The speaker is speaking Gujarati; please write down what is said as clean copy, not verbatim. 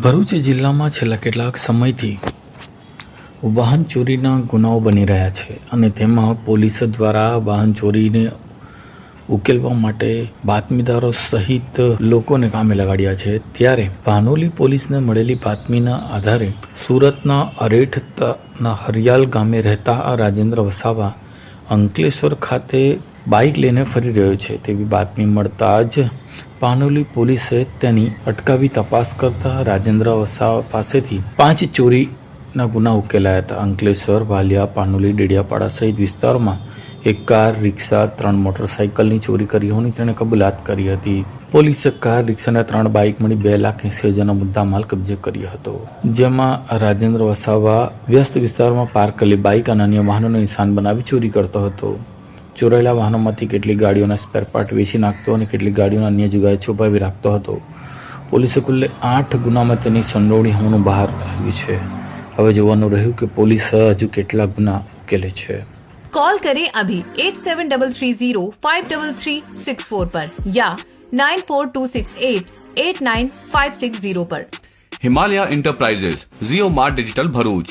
ભરૂચ જિલ્લામાં છેલ્લા કેટલાક સમયથી વાહન ચોરીના ગુનાઓ બની રહ્યા છે અને તેમાં પોલીસ દ્વારા વાહન ચોરીને ઉકેલવા માટે બાતમીદારો સહિત લોકોને કામે લગાડ્યા છે। ત્યારે ભાનોલી પોલીસને મળેલી બાતમીના આધારે સુરતના અરેઠના હરિયાલ ગામે રહેતા રાજેન્દ્ર વસાવા અંકલેશ્વર ખાતે બાઇક લઈને ફરી રહ્યો છે તેવી બાતમી મળતા જ ભાનોલી પોલીસે તેની અટકાવી તપાસ કરતા રાજેન્દ્ર વસાવા પાસેથી 5 ચોરીના ગુના ઉકેલાયા હતા। અંકલેશ્વર, વાલિયા, પાનોલી, ડેડિયાપાડા સહિત વિસ્તારમાં એક કાર, રિક્ષા, 3 મોટરસાઇકલની ચોરી કરી હોવાની તેણે કબૂલાત કરી હતી। પોલીસે કાર, રિક્ષા અને 3 બાઇક મળી 2,80,000નો મુદ્દામાલ કબજે કર્યો હતો, જેમાં રાજેન્દ્ર વસાવા વ્યસ્ત વિસ્તારમાં પાર્ક કરેલી બાઇક અને અન્ય વાહનોને નિશાન બનાવી ચોરી કરતો હતો। ચોરાયેલા વાહનોમાંથી કેટલીક ગાડીઓના સ્પેરપાર્ટ વેચી નાખતો અને કેટલીક ગાડીઓના અન્ય જગ્યાએ છુપાવી રાખતો હતો। પોલીસે કુલ 8 ગુનામાં તેની સંડોવણી હોવાનું બહાર આવ્યું છે। હવે જોવાનું રહ્યું કે પોલીસ હજુ કેટલા ગુના ઉકેલે છે। कॉल करें अभी 8733053364 पर या 9426889560 पर। हिमालय इंटरप्राइजेज, जियो मार्ट डिजिटल भरूच,